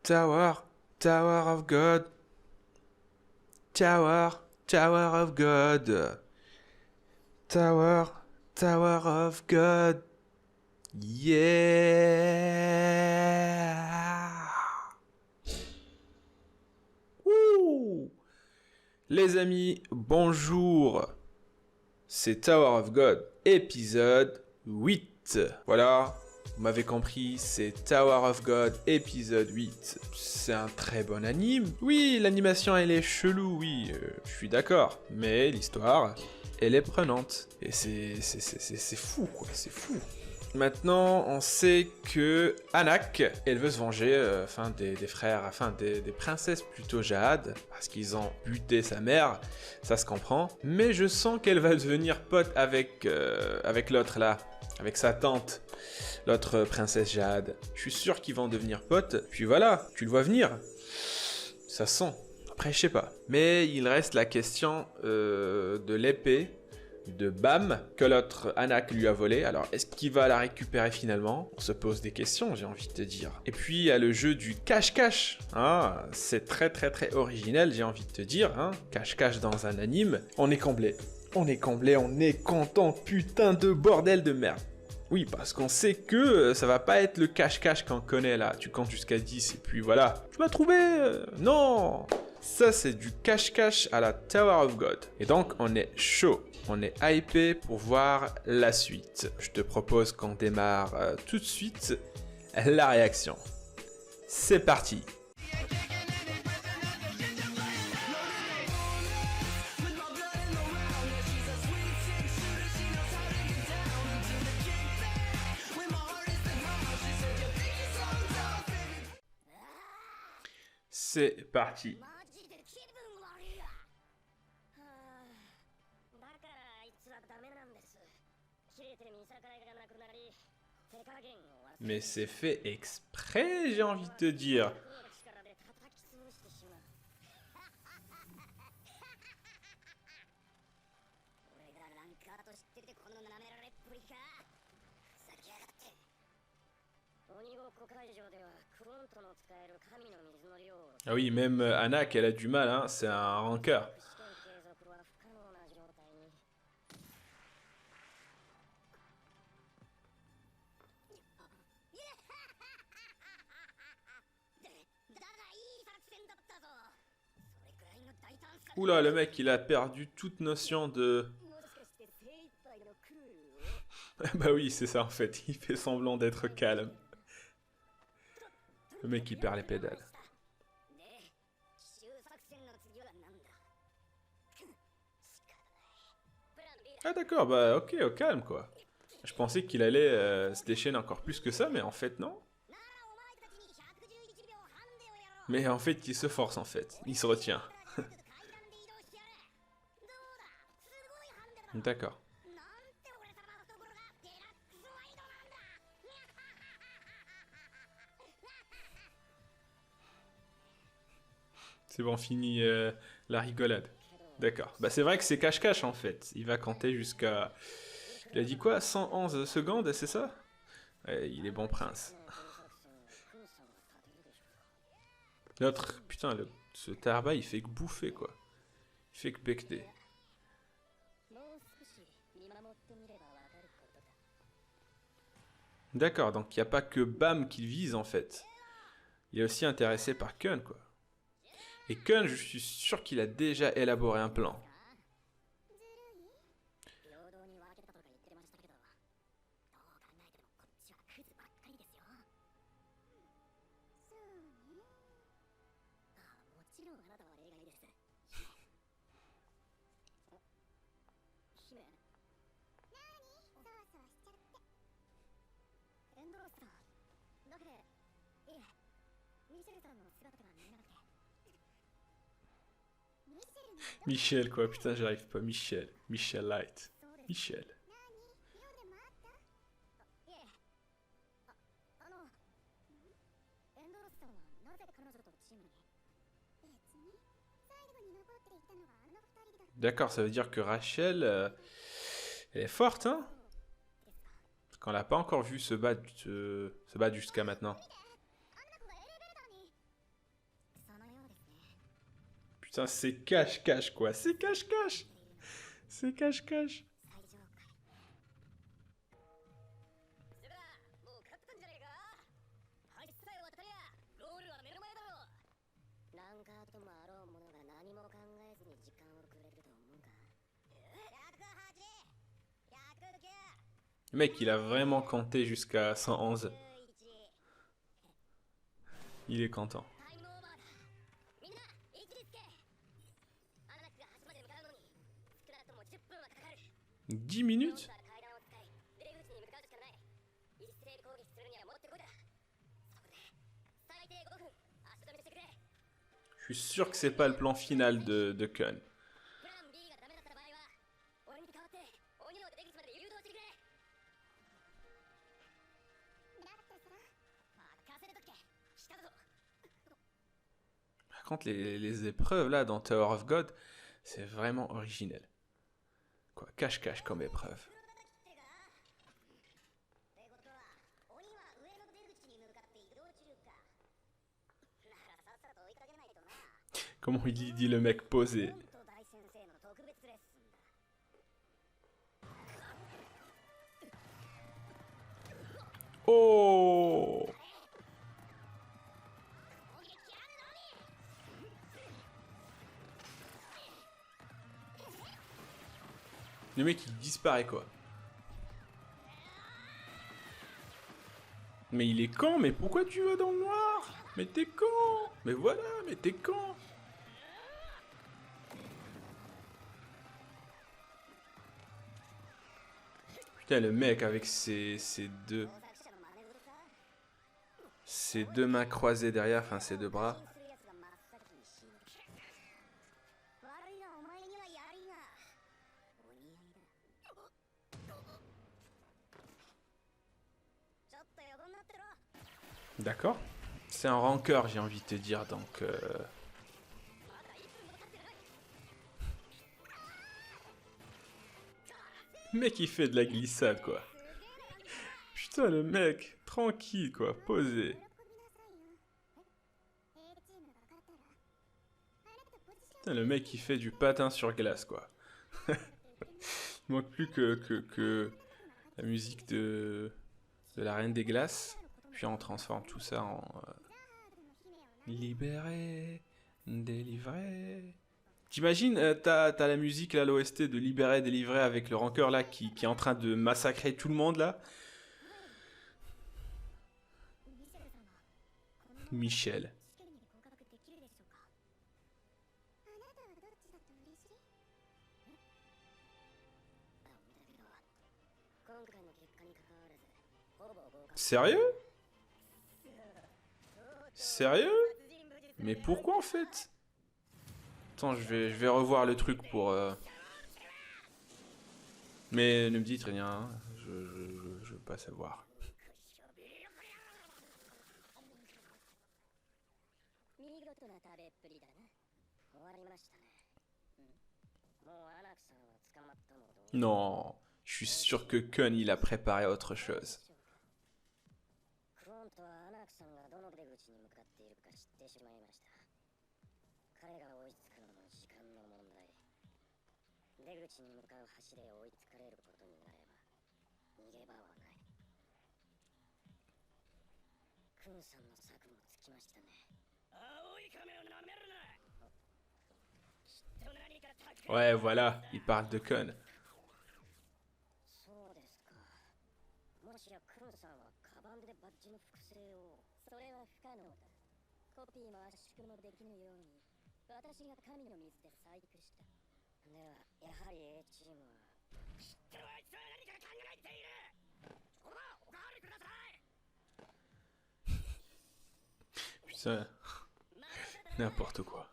Tower, Tower of God. Tower, Tower of God. Tower, Tower of God. Yeah. Wouh. Les amis, bonjour. C'est Tower of God, épisode 8. Voilà, vous m'avez compris, c'est Tower of God, épisode 8. C'est un très bon anime. Oui, l'animation, elle est chelou, oui, je suis d'accord. Mais l'histoire, elle est prenante. Et c'est fou, quoi, c'est fou. Maintenant, on sait que Anak, elle veut se venger des frères, des princesses plutôt Jade, parce qu'ils ont buté sa mère, ça se comprend. Mais je sens qu'elle va devenir pote avec l'autre là, avec sa tante, l'autre princesse Jade. Je suis sûr qu'ils vont devenir potes, puis voilà, tu le vois venir. Ça sent. Après, je sais pas. Mais il reste la question de l'épée de Bam que l'autre Anak lui a volé. Alors, est-ce qu'il va la récupérer finalement? On se pose des questions, j'ai envie de te dire. Et puis, il y a le jeu du cache-cache. Ah, c'est très original, j'ai envie de te dire. Hein. Cache-cache dans un anime. On est comblé. On est comblé, on est content. Putain de bordel de merde. Oui, parce qu'on sait que ça va pas être le cache-cache qu'on connaît là. Tu comptes jusqu'à 10 et puis voilà. Tu m'as trouvé non. Ça, c'est du cache-cache à la Tower of God. Et donc, on est chaud. On est hypé pour voir la suite. Je te propose qu'on démarre tout de suite la réaction. C'est parti. C'est parti. Mais c'est fait exprès, j'ai envie de te dire. Ah oui, même Anak, elle a du mal, hein, c'est un rancœur. Oula, le mec, il a perdu toute notion de... Bah oui, c'est ça en fait, il fait semblant d'être calme. Le mec, il perd les pédales. Ah d'accord, bah ok, au calme quoi. Je pensais qu'il allait se déchaîner encore plus que ça, mais en fait non. Mais en fait, il se force en fait, il se retient. D'accord. C'est bon, fini la rigolade. D'accord. Bah c'est vrai que c'est cache-cache en fait. Il va compter jusqu'à... Il a dit quoi? 111 secondes, c'est ça? Ouais, il est bon prince. L'autre, putain, ce tarba, il fait que bouffer quoi. Il fait que becter. D'accord, donc il n'y a pas que Bam qu'il vise en fait. Il est aussi intéressé par Kun quoi. Et Kun, je suis sûr qu'il a déjà élaboré un plan. Michel quoi, putain j'arrive pas, Michel. Michel Light. Michel. D'accord, ça veut dire que Rachel, elle est forte, hein? Parce qu'on l'a pas encore vu se battre jusqu'à maintenant. Putain, c'est cache-cache, quoi. C'est cache-cache. C'est cache-cache. Le mec, il a vraiment compté jusqu'à 111. Il est content. 10 minutes? Je suis sûr que c'est pas le plan final de Kun. Par contre, les épreuves là dans Tower of God, c'est vraiment originel. Quoi, cache-cache comme épreuve. Comment il dit le mec posé? Oh! Le mec il disparaît quoi. Mais il est con, mais pourquoi tu vas dans le noir? Mais t'es con! Mais voilà, mais t'es con! Putain, le mec avec ses deux mains croisées derrière, enfin ses deux bras. D'accord. C'est un rancœur, j'ai envie de te dire, donc... Le mec, il fait de la glissade, quoi. Putain, le mec, tranquille, quoi, posé. Putain, le mec, il fait du patin sur glace, quoi. Il manque plus que la musique de la Reine des Glaces. Puis on transforme tout ça en... Libéré, délivré... T'imagines, t'as la musique, là, l'OST de Libéré, délivré avec le rancœur, là, qui est en train de massacrer tout le monde, là. Michel. Sérieux? Sérieux? Mais pourquoi en fait? Attends, je vais revoir le truc pour... Mais ne me dites rien, hein. Je veux pas savoir. Non, je suis sûr que Kun il a préparé autre chose. Ouais, voilà, il parle de Kun. Putain, n'importe quoi.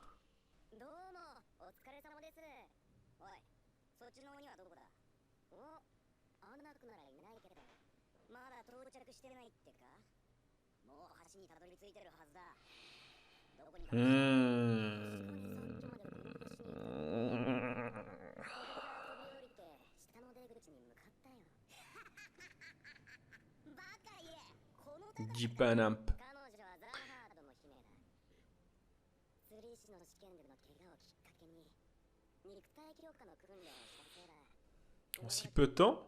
Jipanamp. En si peu de temps?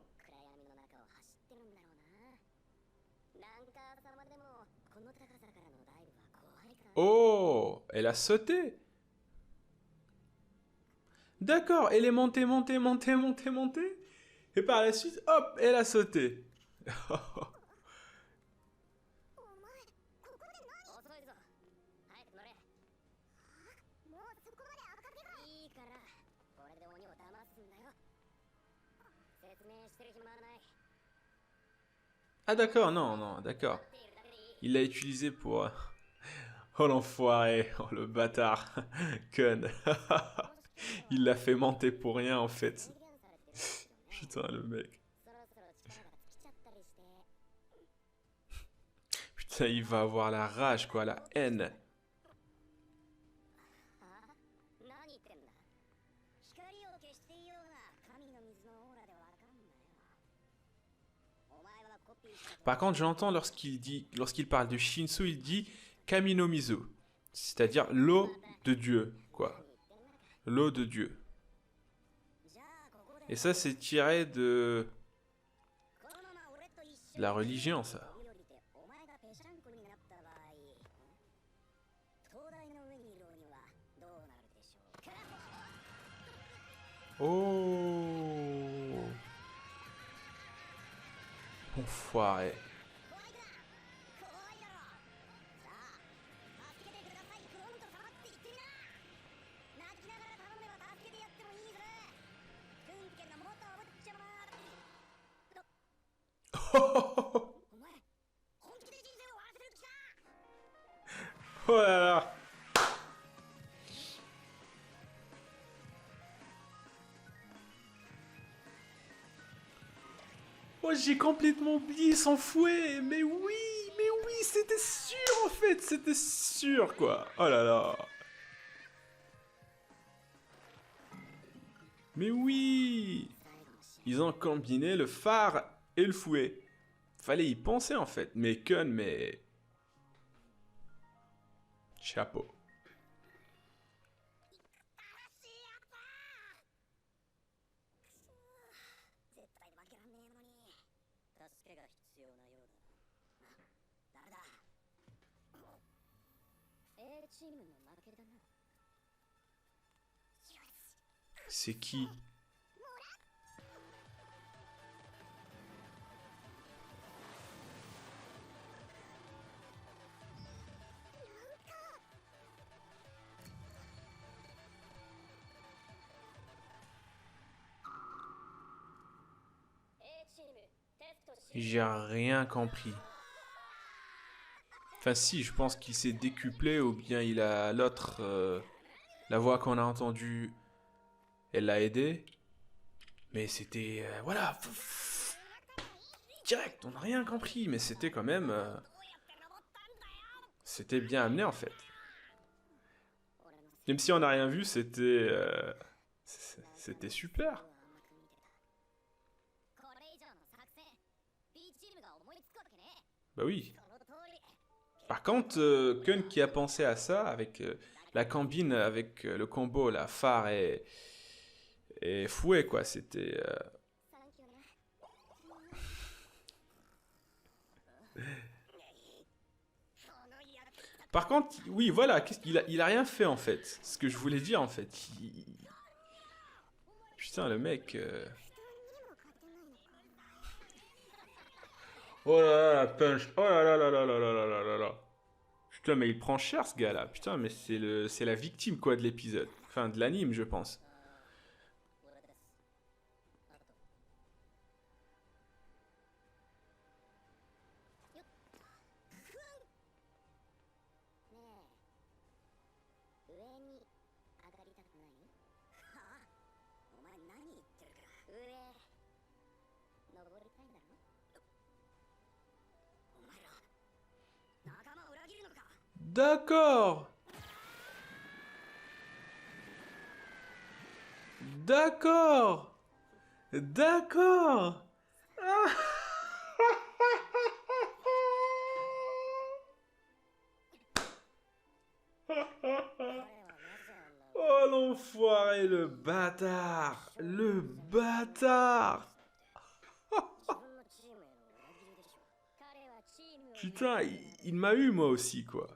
Oh, elle a sauté. D'accord, elle est montée, montée, montée, montée, montée. Et par la suite, hop, elle a sauté. Ah d'accord, non, non, d'accord. Il l'a utilisé pour... Oh l'enfoiré, oh le bâtard. Kun. Il l'a fait monter pour rien en fait. Putain le mec. Putain, il va avoir la rage quoi, la haine. Par contre, j'entends lorsqu'il parle de Shinsu, il dit Kami no Mizu, c'est-à-dire l'eau de Dieu, quoi. L'eau de Dieu. Et ça, c'est tiré de la religion, ça. Oh, enfoiré. Oh là là. Oh, j'ai complètement oublié son fouet. Mais oui, c'était sûr en fait, c'était sûr quoi. Oh là là. Mais oui. Ils ont combiné le phare et le fouet. Fallait y penser en fait. Mais Kun, mais... Chapeau. C'est qui? J'ai rien compris. Enfin si, je pense qu'il s'est décuplé ou bien il a l'autre... la voix qu'on a entendue, elle l'a aidé. Mais c'était... voilà. Direct, on n'a rien compris. Mais c'était quand même... c'était bien amené en fait. Même si on n'a rien vu, c'était... c'était super. Bah oui. Par contre, Kun qui a pensé à ça avec la combine, avec le combo, la phare et fouet, quoi. C'était... Par contre, oui, voilà, il a rien fait en fait. Ce que je voulais dire en fait. Putain, le mec... Oh là là, la punch. Oh là là là là là là là là là là. Putain, mais il prend cher ce gars-là. Putain, mais c'est la victime quoi de l'épisode. Enfin, de l'anime, je pense. D'accord. D'accord. D'accord. l'enfoiré, le bâtard. Le bâtard. Putain, il m'a eu moi aussi, quoi.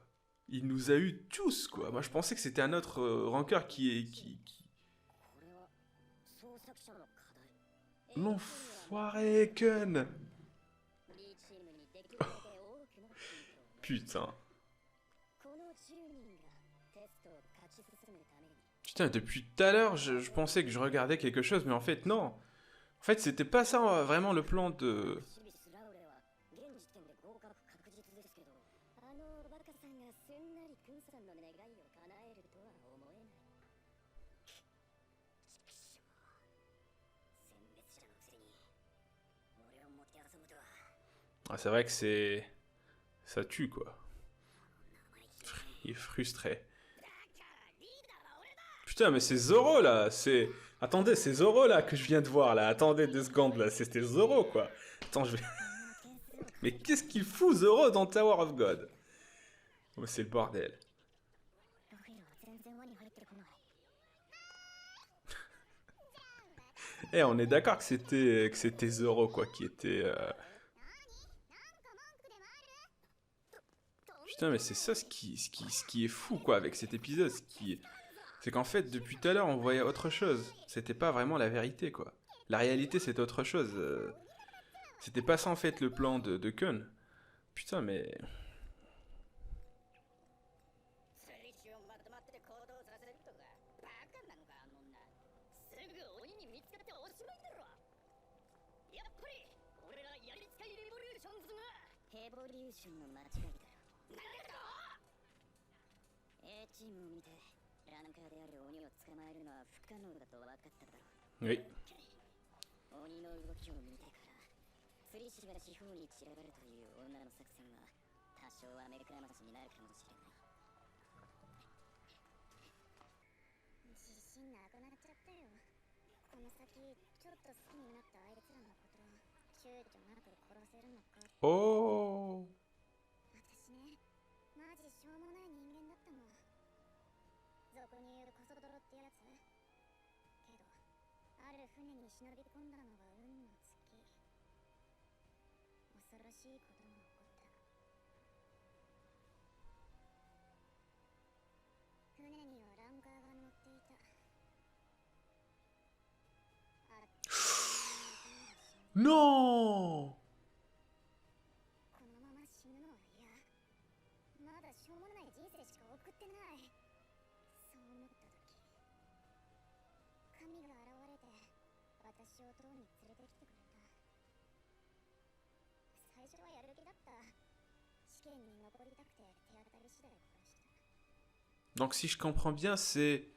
Il nous a eu tous, quoi. Moi, je pensais que c'était un autre rancœur qui... L'enfoiré, Kun. Putain. Putain, depuis tout à l'heure, je pensais que je regardais quelque chose, mais en fait, non. En fait, c'était pas ça, vraiment, le plan de... Ah, c'est vrai que c'est... Ça tue, quoi. Il est frustré. Putain, mais c'est Zoro, là. C'est... Attendez, c'est Zoro, là, que je viens de voir, là. Attendez 2 secondes, là. C'était Zoro, quoi. Attends, je vais... Mais qu'est-ce qu'il fout, Zoro, dans Tower of God? Oh, c'est le bordel. Eh, on est d'accord que c'était Zoro, quoi, qui était... Putain, mais c'est ça ce qui est fou, quoi, avec cet épisode. C'est qu'en fait, depuis tout à l'heure, on voyait autre chose. C'était pas vraiment la vérité, quoi. La réalité, c'était autre chose. C'était pas ça, en fait, le plan de Kun. Putain, mais... Oui. Oh. Non. Donc si je comprends bien, c'est...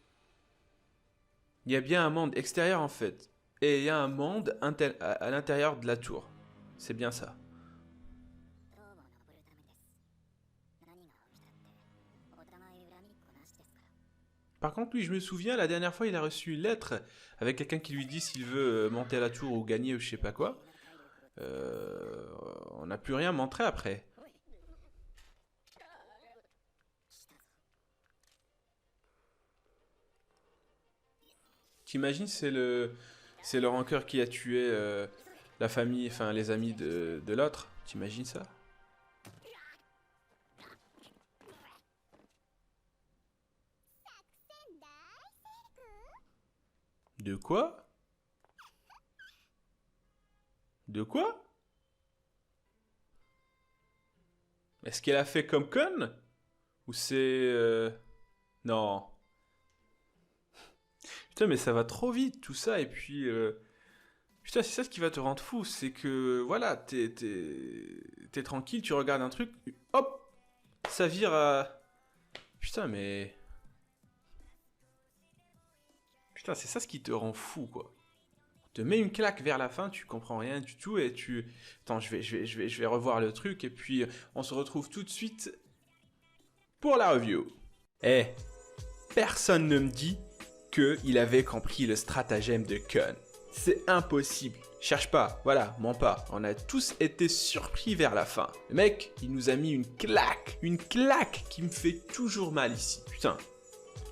Il y a bien un monde extérieur en fait. Et il y a un monde à l'intérieur de la tour. C'est bien ça. Par contre, lui, je me souviens, la dernière fois, il a reçu une lettre avec quelqu'un qui lui dit s'il veut monter à la tour ou gagner ou je sais pas quoi. On n'a plus rien montré après. T'imagines, c'est le rancœur qui a tué la famille, enfin les amis de l'autre. T'imagines ça? De quoi? De quoi? Est-ce qu'elle a fait comme Con? Ou c'est... Non. Putain, mais ça va trop vite tout ça, et puis... Putain, c'est ça ce qui va te rendre fou, c'est que, voilà, t'es tranquille, tu regardes un truc, hop, ça vire à... Putain, mais... Putain, c'est ça ce qui te rend fou, quoi. On te met une claque vers la fin, tu comprends rien du tout, et tu... Attends, je vais revoir le truc, et puis on se retrouve tout de suite pour la review. Eh, personne ne me dit qu'il avait compris le stratagème de Kun. C'est impossible. Cherche pas, voilà, mens pas. On a tous été surpris vers la fin. Le mec, il nous a mis une claque qui me fait toujours mal ici. Putain,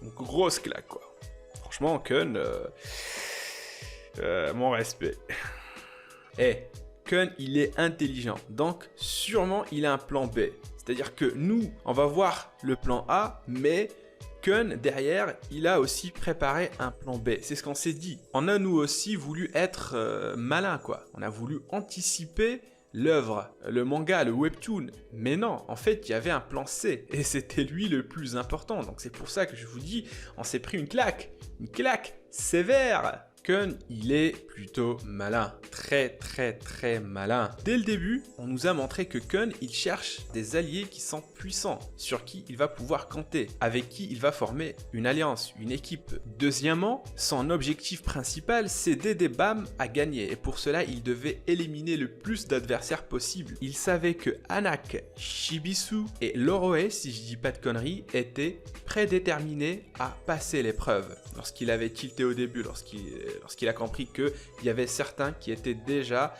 une grosse claque quoi. franchement, Kun, mon respect. Kun, il est intelligent, donc sûrement il a un plan B. C'est-à-dire que nous, on va voir le plan A, mais Kun, derrière, il a aussi préparé un plan B. C'est ce qu'on s'est dit. On a nous aussi voulu être malin, quoi. On a voulu anticiper l'œuvre, le manga, le webtoon. Mais non, en fait, il y avait un plan C. Et c'était lui le plus important. Donc c'est pour ça que je vous dis, on s'est pris une claque sévère. Kun, il est plutôt malin, très malin. Dès le début, on nous a montré que Kun, il cherche des alliés qui sont puissants, sur qui il va pouvoir compter, avec qui il va former une alliance, une équipe. Deuxièmement, son objectif principal, c'est d'aider Bam à gagner, et pour cela, il devait éliminer le plus d'adversaires possible. Il savait que Anak, Shibisu et Loroe, si je dis pas de conneries, étaient prédéterminés à passer l'épreuve. Lorsqu'il avait tilté au début, lorsqu'il a compris qu'il y avait certains qui étaient déjà,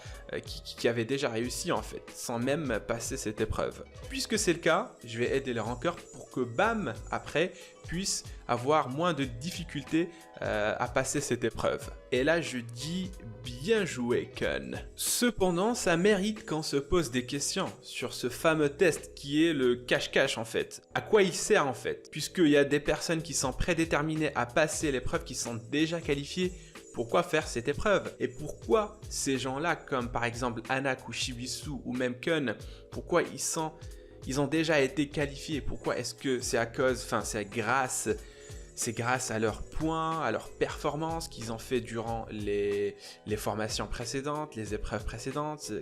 qui avaient déjà réussi en fait, sans même passer cette épreuve. Puisque c'est le cas, je vais aider les rankeurs pour que Bam, après, puisse avoir moins de difficultés à passer cette épreuve. Et là, je dis bien joué, Kun. Cependant, ça mérite qu'on se pose des questions sur ce fameux test qui est le cache-cache en fait. À quoi il sert en fait? Puisqu'il y a des personnes qui sont prédéterminées à passer l'épreuve, qui sont déjà qualifiées. Pourquoi faire cette épreuve? Et pourquoi ces gens-là, comme par exemple Anak ou Shibisu ou même Kun, pourquoi ils ont déjà été qualifiés? Pourquoi est-ce que c'est à cause, enfin c'est grâce à leurs points, à leurs performances qu'ils ont fait durant les formations précédentes, les épreuves précédentes?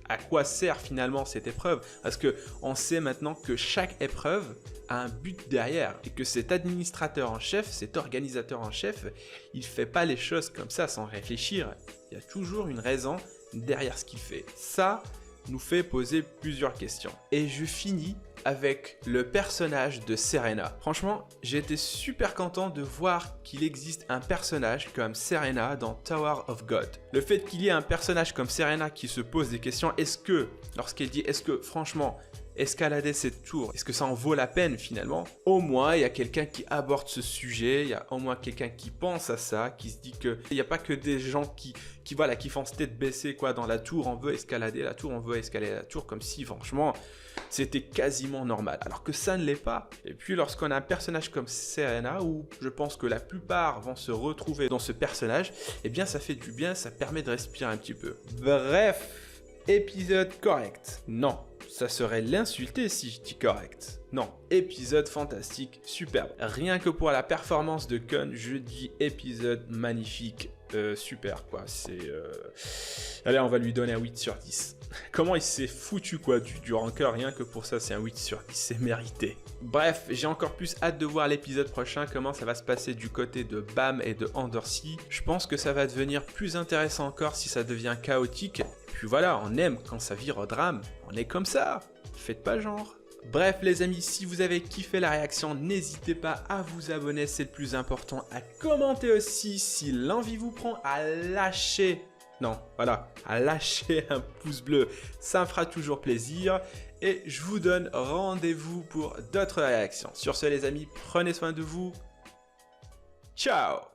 À quoi sert finalement cette épreuve? Parce que on sait maintenant que chaque épreuve a un but derrière et que cet administrateur en chef, cet organisateur en chef, il fait pas les choses comme ça sans réfléchir. Il y a toujours une raison derrière ce qu'il fait. Ça nous fait poser plusieurs questions. Et je finis avec le personnage de Serena. Franchement, j'ai été super content de voir qu'il existe un personnage comme Serena dans Tower of God. Le fait qu'il y ait un personnage comme Serena qui se pose des questions, lorsqu'elle dit, est-ce que franchement, escalader cette tour, est-ce que ça en vaut la peine finalement? Au moins, il y a quelqu'un qui aborde ce sujet, il y a au moins quelqu'un qui pense à ça, qui se dit que il n'y a pas que des gens qui font tête baissée quoi dans la tour, on veut escalader la tour, comme si franchement c'était quasiment normal, alors que ça ne l'est pas. Et puis lorsqu'on a un personnage comme Serena, où je pense que la plupart vont se retrouver dans ce personnage, eh bien ça fait du bien, ça permet de respirer un petit peu. Bref, épisode correct. Non, ça serait l'insulter si je dis correct. Non, épisode fantastique, superbe. Rien que pour la performance de Kun, je dis épisode magnifique. Super quoi, allez, on va lui donner un 8 sur 10. Comment il s'est foutu quoi du rancœur, rien que pour ça c'est un 8 sur 10, c'est mérité. Bref, j'ai encore plus hâte de voir l'épisode prochain, comment ça va se passer du côté de Bam et de Undersea. Je pense que ça va devenir plus intéressant encore si ça devient chaotique. Et puis voilà, on aime quand ça vire au drame, on est comme ça, faites pas genre. Bref les amis, si vous avez kiffé la réaction, n'hésitez pas à vous abonner, c'est le plus important, à commenter aussi si l'envie vous prend, à lâcher un pouce bleu, ça me fera toujours plaisir. Et je vous donne rendez-vous pour d'autres réactions. Sur ce les amis, prenez soin de vous, ciao.